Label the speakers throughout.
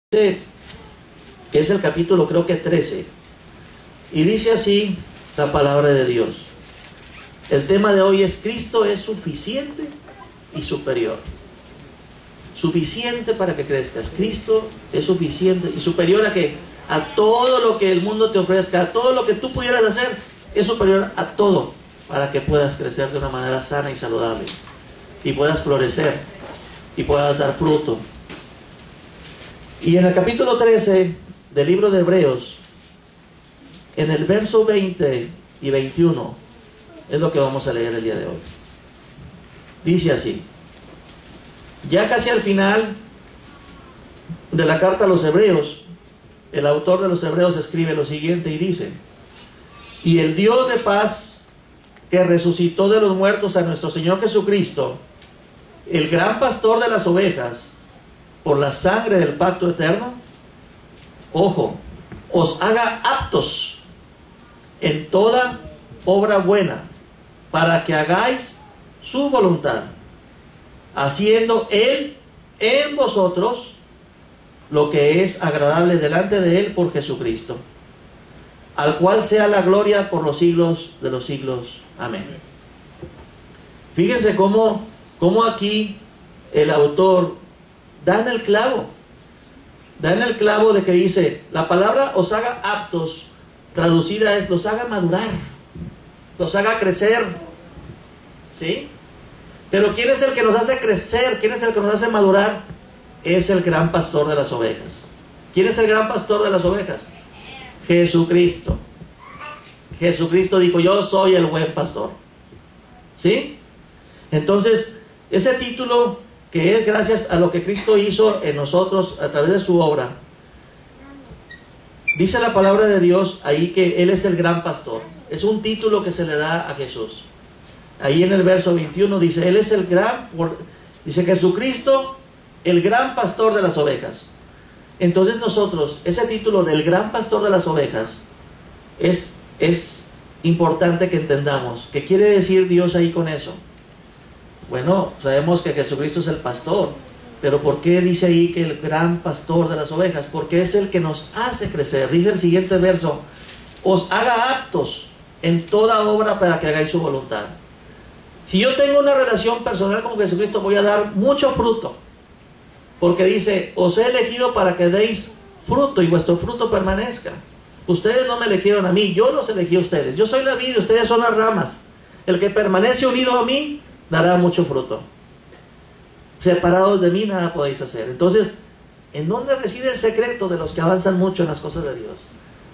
Speaker 1: que es el capítulo creo que 13, y dice así la palabra de Dios. El tema de hoy es: Cristo es suficiente y superior. Suficiente para que crezcas. Cristo es suficiente y superior a que a todo lo que el mundo te ofrezca, a todo lo que tú pudieras hacer, es superior a todo para que puedas crecer de una manera sana y saludable, y puedas florecer y puedas dar fruto. Y en el capítulo 13 del libro de Hebreos, en el verso 20 y 21, es lo que vamos a leer el día de hoy. Dice así: ya casi al final de la carta a los Hebreos, el autor de los Hebreos escribe lo siguiente y dice: y el Dios de paz, que resucitó de los muertos a nuestro Señor Jesucristo, el gran pastor de las ovejas, por la sangre del pacto eterno, ojo, os haga aptos en toda obra buena, para que hagáis su voluntad, haciendo Él en vosotros lo que es agradable delante de Él por Jesucristo, al cual sea la gloria por los siglos de los siglos. Amén. Fíjense cómo aquí el autor da en el clavo de que dice, la palabra os haga aptos, traducida es los haga madurar, los haga crecer, ¿sí? Pero ¿quién es el que nos hace crecer? ¿Quién es el que nos hace madurar? Es el gran pastor de las ovejas. ¿Quién es el gran pastor de las ovejas? Jesucristo. Jesucristo dijo: yo soy el buen pastor, ¿sí? Entonces, ese título, que es gracias a lo que Cristo hizo en nosotros a través de su obra, dice la palabra de Dios ahí que Él es el gran pastor. Es un título que se le da a Jesús. Ahí en el verso 21 dice: Él es el gran, dice Jesucristo, el gran pastor de las ovejas. Entonces nosotros, ese título del gran pastor de las ovejas, es importante que entendamos. ¿Qué quiere decir Dios ahí con eso? Bueno, sabemos que Jesucristo es el pastor, pero ¿por qué dice ahí que el gran pastor de las ovejas? Porque es el que nos hace crecer. Dice el siguiente verso: os haga aptos en toda obra para que hagáis su voluntad. Si yo tengo una relación personal con Jesucristo, voy a dar mucho fruto, porque dice: os he elegido para que deis fruto y vuestro fruto permanezca. Ustedes no me eligieron a mí, yo los elegí a ustedes. Yo soy la vid, ustedes son las ramas. El que permanece unido a mí dará mucho fruto. Separados de mí nada podéis hacer. Entonces, ¿en dónde reside el secreto de los que avanzan mucho en las cosas de Dios?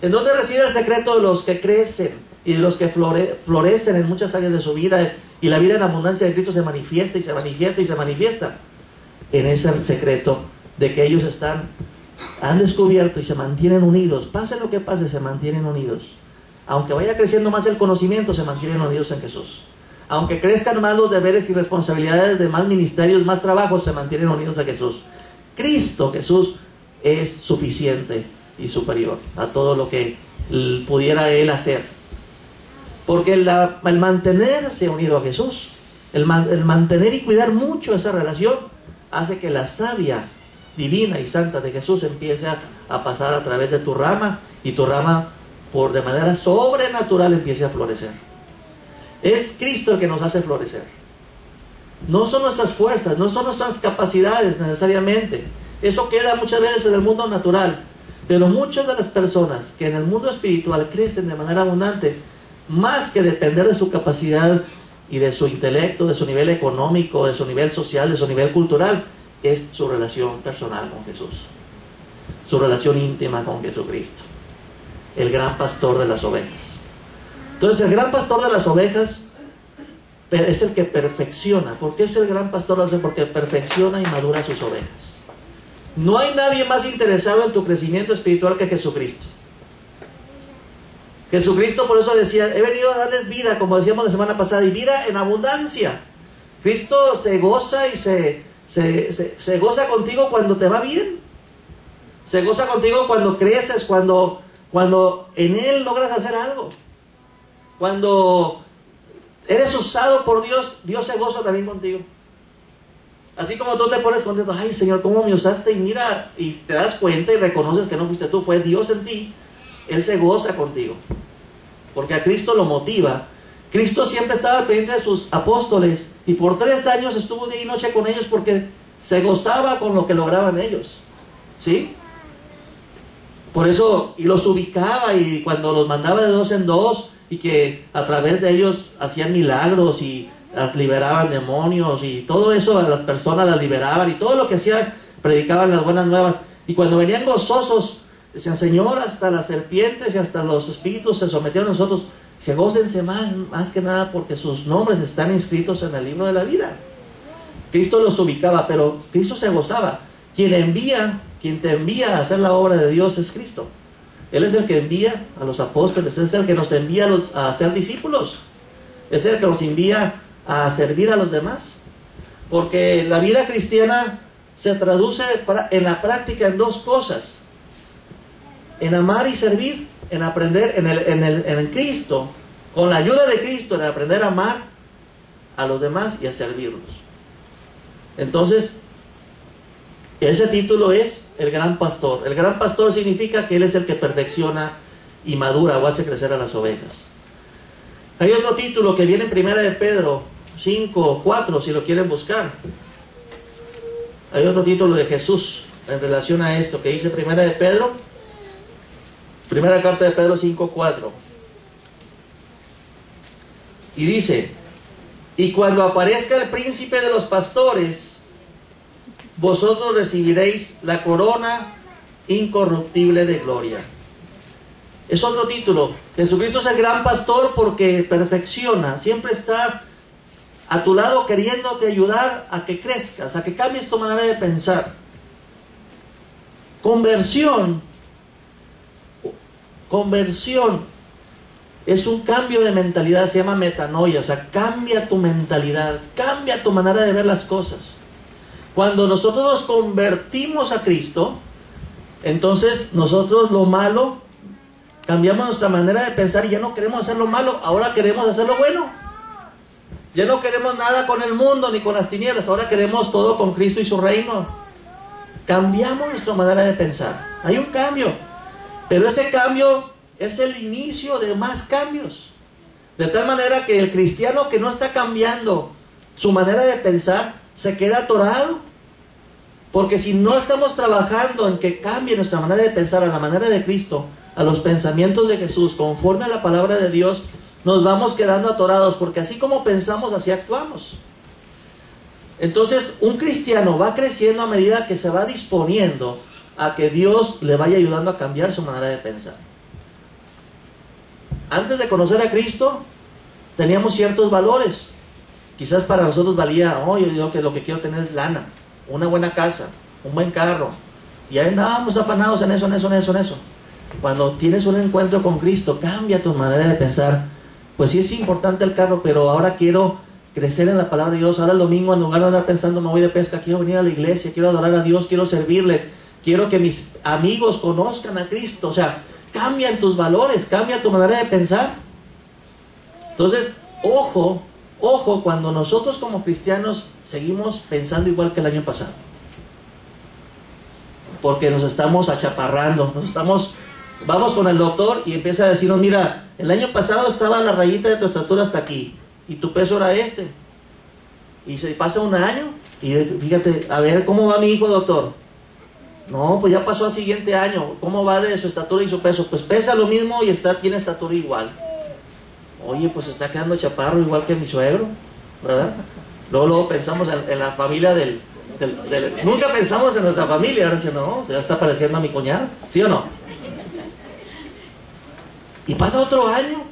Speaker 1: ¿En dónde reside el secreto de los que crecen y de los que florecen en muchas áreas de su vida, y la vida en abundancia de Cristo se manifiesta y se manifiesta y se manifiesta? En ese secreto de que ellos han descubierto y se mantienen unidos. Pase lo que pase, se mantienen unidos. Aunque vaya creciendo más el conocimiento, se mantienen unidos en Jesús. Aunque crezcan más los deberes y responsabilidades de más ministerios, más trabajos, se mantienen unidos a Jesús. Cristo, Jesús, es suficiente y superior a todo lo que pudiera Él hacer. Porque el mantenerse unido a Jesús, el mantener y cuidar mucho esa relación, hace que la savia divina y santa de Jesús empiece a pasar a través de tu rama, y tu rama de manera sobrenatural empiece a florecer. Es Cristo el que nos hace florecer. No son nuestras fuerzas, no son nuestras capacidades necesariamente. Eso queda muchas veces en el mundo natural. Pero muchas de las personas que en el mundo espiritual crecen de manera abundante, más que depender de su capacidad y de su intelecto, de su nivel económico, de su nivel social, de su nivel cultural, es su relación personal con Jesús. Su relación íntima con Jesucristo, el gran pastor de las ovejas. Entonces, el gran pastor de las ovejas es el que perfecciona. ¿Por qué es el gran pastor de las ovejas? Porque perfecciona y madura sus ovejas. No hay nadie más interesado en tu crecimiento espiritual que Jesucristo. Jesucristo por eso decía: he venido a darles vida, como decíamos la semana pasada, y vida en abundancia. Cristo se goza y se goza contigo cuando te va bien. Se goza contigo cuando creces, cuando en Él logras hacer algo. Cuando eres usado por Dios, Dios se goza también contigo. Así como tú te pones contento, ay Señor, ¿cómo me usaste? Y mira, y te das cuenta y reconoces que no fuiste tú, fue Dios en ti. Él se goza contigo, porque a Cristo lo motiva. Cristo siempre estaba al pendiente de sus apóstoles, y por 3 años estuvo día y noche con ellos, porque se gozaba con lo que lograban ellos, ¿sí? Por eso, y los ubicaba, y cuando los mandaba de 2 en 2, y que a través de ellos hacían milagros, y las liberaban demonios, y todo eso a las personas las liberaban, y todo lo que hacían, predicaban las buenas nuevas. Y cuando venían gozosos, decían, Señor, hasta las serpientes y hasta los espíritus se sometieron a nosotros. Se gócense más que nada porque sus nombres están inscritos en el libro de la vida. Cristo los ubicaba, pero Cristo se gozaba. Quien te envía a hacer la obra de Dios es Cristo. Él es el que envía a los apóstoles, es el que nos envía a ser discípulos, es el que nos envía a servir a los demás. Porque la vida cristiana se traduce en la práctica en 2 cosas: en amar y servir, en aprender en Cristo, con la ayuda de Cristo, en aprender a amar a los demás y a servirlos. Entonces, ese título es el gran pastor. El gran pastor significa que Él es el que perfecciona y madura o hace crecer a las ovejas. Hay otro título que viene en 1 de Pedro 5:4, si lo quieren buscar. Hay otro título de Jesús en relación a esto, que dice 1 de Pedro, primera carta de Pedro 5:4. Y dice, y cuando aparezca el príncipe de los pastores, vosotros recibiréis la corona incorruptible de gloria. Es otro título. Jesucristo es el gran pastor porque perfecciona, siempre está a tu lado queriéndote ayudar a que crezcas, a que cambies tu manera de pensar. Conversión es un cambio de mentalidad, se llama metanoia, o sea, cambia tu mentalidad, cambia tu manera de ver las cosas. Cuando nosotros nos convertimos a Cristo, entonces nosotros lo malo, cambiamos nuestra manera de pensar y ya no queremos hacer lo malo, ahora queremos hacer lo bueno. Ya no queremos nada con el mundo ni con las tinieblas, ahora queremos todo con Cristo y su reino. Cambiamos nuestra manera de pensar. Hay un cambio, pero ese cambio es el inicio de más cambios. De tal manera que el cristiano que no está cambiando su manera de pensar se queda atorado. Porque si no estamos trabajando en que cambie nuestra manera de pensar a la manera de Cristo, a los pensamientos de Jesús, conforme a la palabra de Dios, nos vamos quedando atorados, porque así como pensamos, así actuamos. Entonces, un cristiano va creciendo a medida que se va disponiendo a que Dios le vaya ayudando a cambiar su manera de pensar. Antes de conocer a Cristo, teníamos ciertos valores. Quizás para nosotros valía, yo que lo que quiero tener es lana, una buena casa, un buen carro. Y ahí andábamos afanados en eso. Cuando tienes un encuentro con Cristo, cambia tu manera de pensar. Pues sí es importante el carro, pero ahora quiero crecer en la palabra de Dios. Ahora el domingo, en lugar de andar pensando, me voy de pesca, quiero venir a la iglesia, quiero adorar a Dios, quiero servirle, quiero que mis amigos conozcan a Cristo. O sea, cambian tus valores, cambia tu manera de pensar. Entonces, ojo cuando nosotros como cristianos seguimos pensando igual que el año pasado. Porque nos estamos achaparrando, vamos con el doctor y empieza a decirnos, mira, el año pasado estaba la rayita de tu estatura hasta aquí, y tu peso era este. Y se pasa un año, y fíjate, a ver, ¿cómo va mi hijo, doctor? No, pues ya pasó al siguiente año. ¿Cómo va de su estatura y su peso? Pues pesa lo mismo y tiene estatura igual. Oye, pues está quedando chaparro igual que mi suegro, ¿verdad? Luego pensamos en la familia nunca pensamos en nuestra familia. Ahora no, ya está pareciendo a mi cuñado, ¿sí o no? Y pasa otro año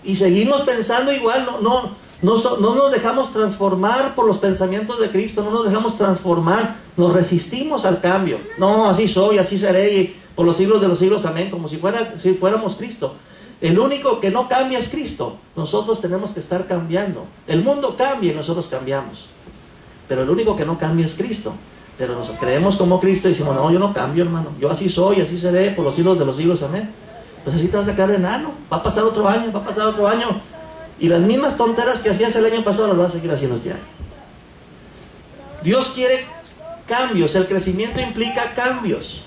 Speaker 1: y seguimos pensando igual. No nos dejamos transformar por los pensamientos de Cristo, no nos dejamos transformar, nos resistimos al cambio. No, así soy, así seré, y por los siglos de los siglos, amén, como si fuéramos Cristo. El único que no cambia es Cristo. Nosotros tenemos que estar cambiando. El mundo cambia y nosotros cambiamos, pero el único que no cambia es Cristo. Pero nos creemos como Cristo y decimos, no, yo no cambio, hermano, yo así soy, así seré por los siglos de los siglos, amén. Pues así te vas a quedar de enano, va a pasar otro año, y las mismas tonteras que hacías el año pasado las vas a seguir haciendo este año. Dios quiere cambios, el crecimiento implica cambios.